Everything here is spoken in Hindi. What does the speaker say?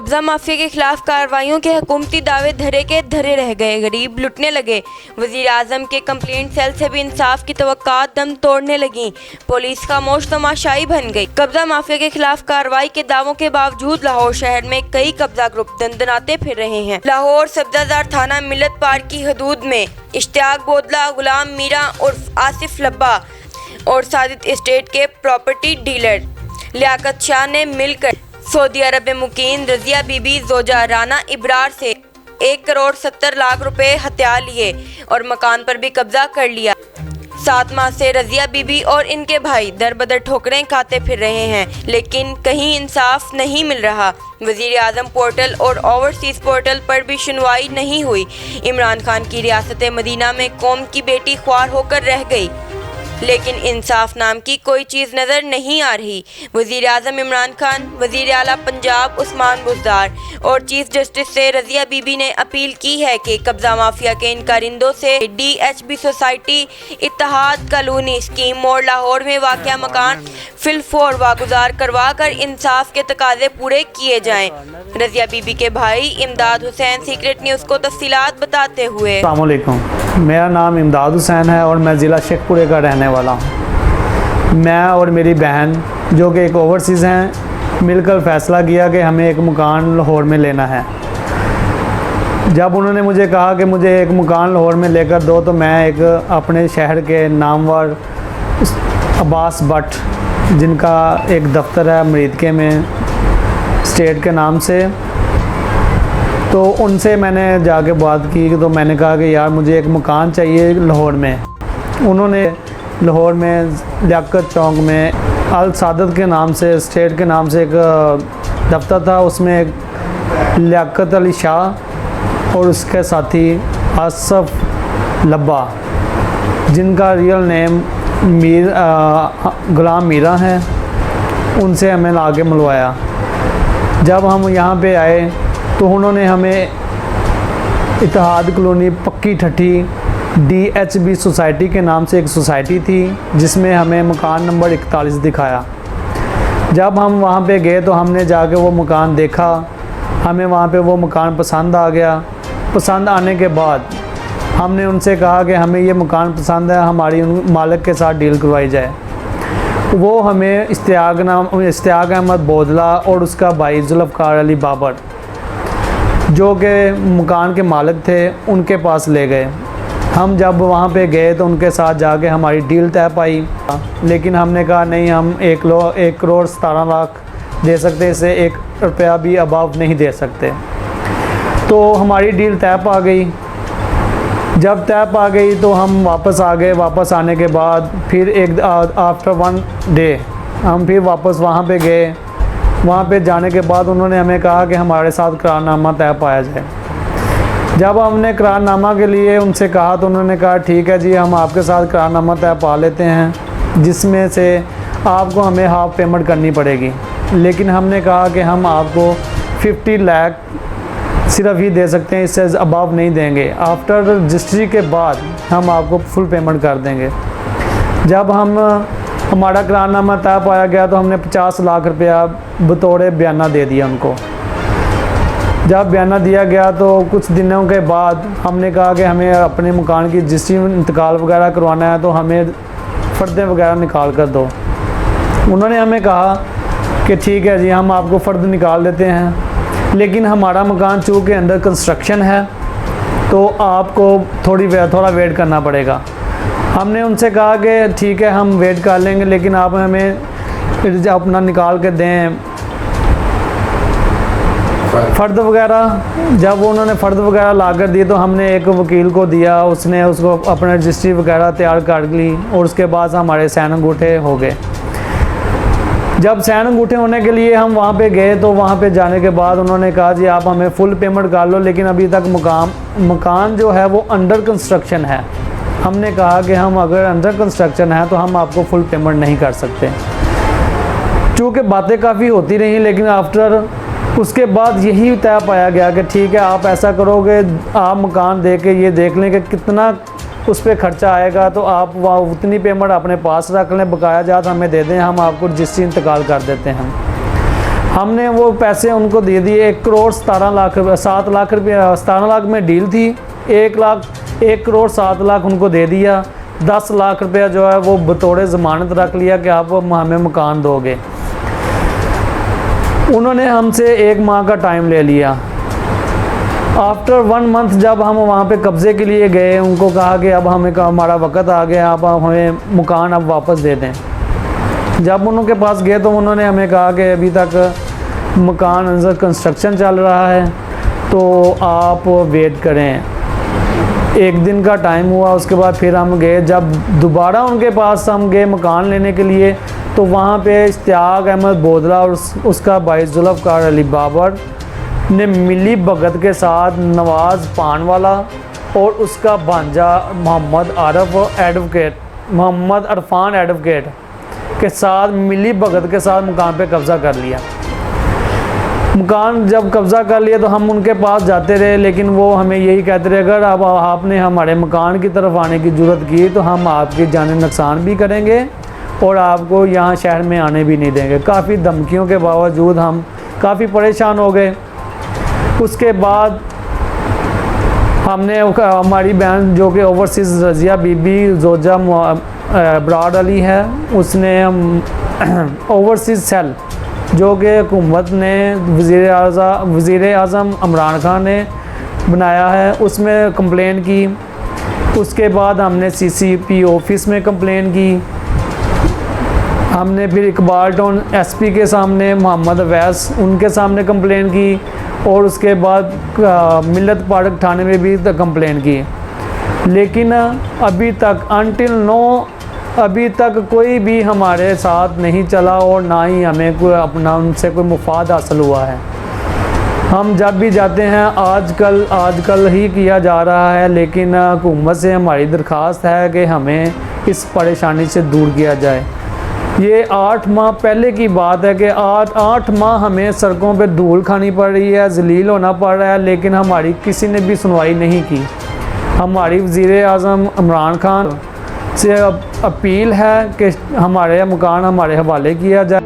कब्जा माफिया के खिलाफ कार्रवाइयों के हुकूमती दावे धरे के धरे रह गए, गरीब लुटने लगे। वजीर आजम के कंप्लेंट सेल से भी इंसाफ की तवक्कात दम तोड़ने लगी। पुलिस खामोश तमाशाई बन गई। कब्जा माफिया के खिलाफ कार्रवाई के दावों के बावजूद लाहौर शहर में कई कब्जा ग्रुप दंदनाते फिर रहे हैं। लाहौर सब्जाजार थाना मिलत पार्क की हदूद में इश्तियाक बोदला, गुलाम मीरा उर्फ आसिफ लब्बा और साजिद एस्टेट के प्रॉपर्टी डीलर लियाकत शाह ने मिलकर सऊदी अरब में मुकीम रजिया बीबी जोजा राना इब्रार से 1 करोड़ 70 लाख रुपए हथिया लिए और मकान पर भी कब्जा कर लिया। 7 माह से रजिया बीबी और इनके भाई दर बदर ठोकरें खाते फिर रहे हैं, लेकिन कहीं इंसाफ नहीं मिल रहा। वजीर आजम पोर्टल और ओवरसीज पोर्टल पर भी सुनवाई नहीं हुई। इमरान खान की रियासत मदीना में कौम की बेटी ख्वार होकर रह गई, लेकिन इंसाफ नाम की कोई चीज़ नज़र नहीं आ रही। वज़ीर आज़म इमरान खान, वज़ीर आला पंजाब उस्मान बुज़दार और चीफ जस्टिस से रजिया बीबी ने अपील की है कि कब्जा माफिया के इन कारिंदों से DHB सोसाइटी इत्तेहाद कॉलोनी स्कीम मोड़ लाहौर में वाक़या मकान फिलफौर वागुजार करवा कर इंसाफ के तकाजे पूरे किए जाएँ। रजिया बीबी के भाई इमदाद हुसैन सीक्रेट न्यूज़ को तफसीलात बताते हुए। अस्सलाम वालेकुम, मेरा नाम इमदाद हुसैन है और मैं ज़िला शेखपुरे का रहने वाला हूँ। मैं और मेरी बहन जो कि एक ओवरसीज़ हैं मिलकर फ़ैसला किया कि हमें एक मकान लाहौर में लेना है। जब उन्होंने मुझे कहा कि मुझे एक मकान लाहौर में लेकर दो, तो मैं एक अपने शहर के नामवर अब्बास भट्ट, जिनका एक दफ्तर है मरीदके में स्टेट के नाम से, तो उनसे मैंने जाके बात की। तो मैंने कहा कि यार मुझे एक मकान चाहिए लाहौर में। उन्होंने लाहौर में लियाकत चौक में अल सादत के नाम से, स्टेट के नाम से एक दफ्तर था, उसमें एक लियाकत अली शाह और उसके साथी आसिफ लब्बा, जिनका रियल नेम गुलाम मीरा है, उनसे हमें लाके मिलवाया। जब हम यहाँ पे आए तो उन्होंने हमें इत्तेहाद कॉलोनी पक्की ठट्ठी DHB सोसाइटी के नाम से एक सोसाइटी थी, जिसमें हमें मकान नंबर 41 दिखाया। जब हम वहाँ पे गए तो हमने जाके वो मकान देखा, हमें वहाँ पे वो मकान पसंद आ गया। पसंद आने के बाद हमने उनसे कहा कि हमें ये मकान पसंद है, हमारी उन मालिक के साथ डील करवाई जाए। वो हमें इश्तियाक अहमद बोदला और उसका भाई जुल्फ़कार अली बाबर, जो कि मकान के मालिक थे, उनके पास ले गए। हम जब वहाँ पे गए तो उनके साथ जाके हमारी डील तय पाई, लेकिन हमने कहा नहीं, हम 1 करोड़ 17 लाख दे सकते, इससे 1 रुपया भी अबाव नहीं दे सकते। तो हमारी डील तय पा गई। जब तय पा गई तो हम वापस आ गए। वापस आने के बाद फिर एक आफ्टर 1 डे हम फिर वापस वहाँ पे गए। वहाँ पे जाने के बाद उन्होंने हमें कहा कि हमारे साथ करारनामा तय पाया जाए। जब हमने करारनामा के लिए उनसे कहा तो उन्होंने कहा ठीक है जी, हम आपके साथ करारनामा तय पा लेते हैं, जिसमें से आपको हमें हाफ पेमेंट करनी पड़ेगी। लेकिन हमने कहा कि हम आपको 50 लाख सिर्फ ही दे सकते हैं, इससे अबाव नहीं देंगे। आफ्टर रजिस्ट्री के बाद हम आपको फुल पेमेंट कर देंगे। जब हमारा करारनामा तय पाया गया तो हमने 50 लाख रुपया बतौर बयाना दे दिया उनको। जब बयाना दिया गया तो कुछ दिनों के बाद हमने कहा कि हमें अपने मकान की रजिस्ट्री इंतकाल वगैरह करवाना है, तो हमें फ़र्दें वगैरह निकाल कर दो। उन्होंने हमें कहा कि ठीक है जी, हम आपको फ़र्द निकाल देते हैं, लेकिन हमारा मकान चूँकि अंडर कंस्ट्रक्शन है तो आपको थोड़ा वेट करना पड़ेगा। हमने उनसे कहा कि ठीक है, हम वेट कर लेंगे, लेकिन आप हमें अपना निकाल के दें फ़र्द वगैरह। जब उन्होंने फ़र्द वगैरह ला कर दिए तो हमने एक वकील को दिया, उसने उसको अपना रजिस्ट्री वगैरह तैयार कर ली और उसके बाद हमारे साइन अंगूठे हो गए। जब साइन अंगूठे होने के लिए हम वहाँ पे गए तो वहाँ पे जाने के बाद उन्होंने कहा जी आप हमें फुल पेमेंट कर लो, लेकिन अभी तक मकान जो है वो अंडर कंस्ट्रक्शन है। हमने कहा कि हम अगर अंडर कंस्ट्रक्शन है तो हम आपको फुल पेमेंट नहीं कर सकते। चूँकि बातें काफ़ी होती रही, लेकिन आफ्टर उसके बाद यही तय पाया गया कि ठीक है, आप ऐसा करोगे, आप मकान दे के ये देख लें कि कितना उस पर ख़र्चा आएगा, तो आप वहाँ उतनी पेमेंट अपने पास रख लें, बकाया जात हमें दे दें, हम आपको रजिस्ट्री इंतकाल कर देते हैं। हमने वो पैसे उनको दे दिए। 1,17,00,000 7 लाख रुपया, 17 लाख में डील थी। 1,07,00,000 उनको दे दिया। 10 लाख रुपया जो है वो बतौर ज़मानत रख लिया कि आप हमें मकान दोगे। उन्होंने हमसे 1 माह का टाइम ले लिया। आफ्टर 1 मंथ जब हम वहाँ पे कब्ज़े के लिए गए, उनको कहा कि अब हमारा वक़्त आ गया, अब हमें मकान अब वापस दे दें। जब उनके पास गए तो उन्होंने हमें कहा कि अभी तक मकान अंदर कंस्ट्रक्शन चल रहा है, तो आप वेट करें। 1 दिन का टाइम हुआ, उसके बाद फिर हम गए। जब दोबारा उनके पास हम गए मकान लेने के लिए, तो वहाँ पे इश्तियाक अहमद बोदला और उसका भाई जुल्फ़कार अली बाबर ने मिली भगत के साथ नवाज़ पानवाला और उसका भांजा मोहम्मद अरफान एडवोकेट के साथ मिली भगत के साथ मकान पे कब्ज़ा कर लिया। मकान जब कब्ज़ा कर लिया तो हम उनके पास जाते रहे, लेकिन वो हमें यही कहते रहे, अगर अब आपने हमारे मकान की तरफ आने की ज़रूरत की तो हम आपकी जान नुकसान भी करेंगे और आपको यहाँ शहर में आने भी नहीं देंगे। काफ़ी धमकियों के बावजूद हम काफ़ी परेशान हो गए। उसके बाद हमने हमारी बहन जो कि ओवरसीज़ रज़िया बीबी जोजा ब्राड अली है, उसने ओवरसीज़ सेल जो कि हुकूमत ने वज़ीर आज़म इमरान खान ने बनाया है, उसमें कंप्लेन की। उसके बाद हमने CCP ऑफिस में कंप्लेन की। हमने फिर इकबाल टाउन SP के सामने, मोहम्मद अवैस उनके सामने कंप्लेन की, और उसके बाद मिल्लत पार्क थाने में भी कंप्लेन की। लेकिन अभी तक अभी तक कोई भी हमारे साथ नहीं चला और ना ही हमें कोई अपना उनसे कोई मुफाद हासिल हुआ है। हम जब भी जाते हैं आजकल ही किया जा रहा है, लेकिन हुकूमत से हमारी दरख्वास्त है कि हमें इस परेशानी से दूर किया जाए। ये 8 माह पहले की बात है कि 8 माह हमें सड़कों पे धूल खानी पड़ रही है, जलील होना पड़ रहा है, लेकिन हमारी किसी ने भी सुनवाई नहीं की। हमारी वज़ीर आज़म इमरान खान से अपील है कि हमारे मकान हमारे हवाले किया जाए।